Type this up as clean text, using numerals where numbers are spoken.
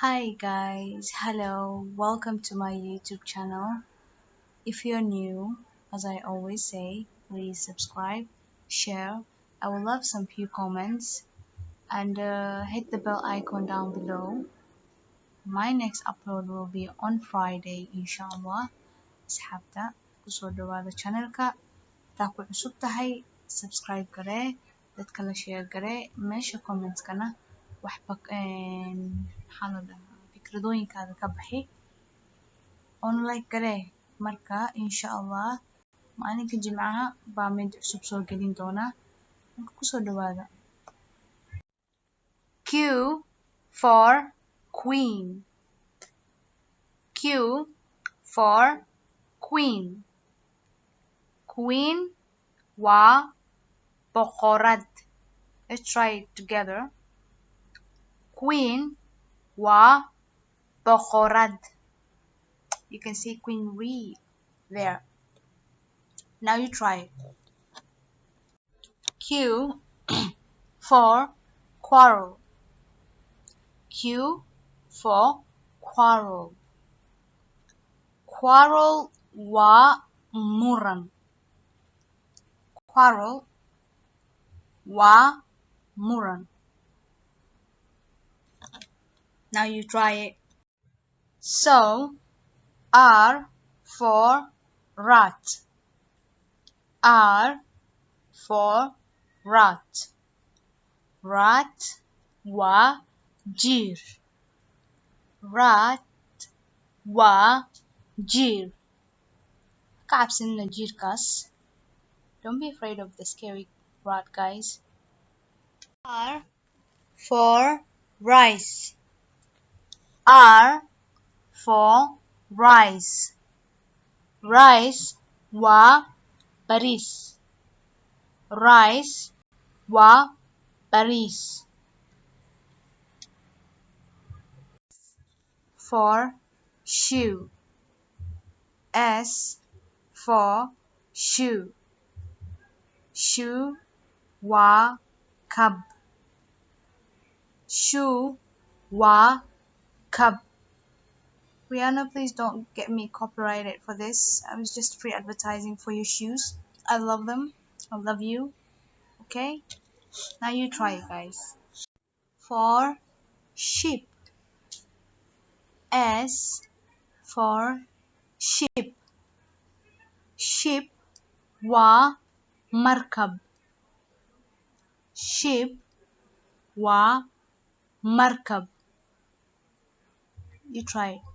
Hi guys, hello, welcome to my YouTube channel. If you're new, as I always say, please subscribe, share. I would love some few comments and hit the bell icon down below. My next upload will be on Friday, inshallah. Asxaabta kusoo dhawaada channelka. Hadaa ku cusub tahay, subscribe garee, dadka la share garee, meesha comments-kana waxba maxaa la dhahaa fikradooyinkaada ka bixi oona like garee. Marka inshallah maalinka Jimcaha baa mid cusub soo gelin doonaa. Marka kusoo dhawaada. Q for Queen. Q for Queen. Queen waa boqorad. Let's try it together. Queen waa boqorad. You can see Queen Ree there. Now you try it. Q for quarrel. Q for quarrel. Quarrel waa muran. Quarrel waa muran. Now you try it. So R for rat. R for rat. Rat waa jiir. Rat waa jiir. Ka cabsanina jiirkaas. Don't be afraid of the scary rat, guys. R for rice. R for rice. Rice waa bariis. Rice waa bariis. For shoe. S for shoe. Shoe waa kab. Shoe waa kab. Rihanna, please don't get me copyrighted for this. I was just free advertising for your shoes. I love them. I love you. Okay? Now you try it, guys. For sheep. S for ship. Ship waa markab. Ship waa markab. You try it.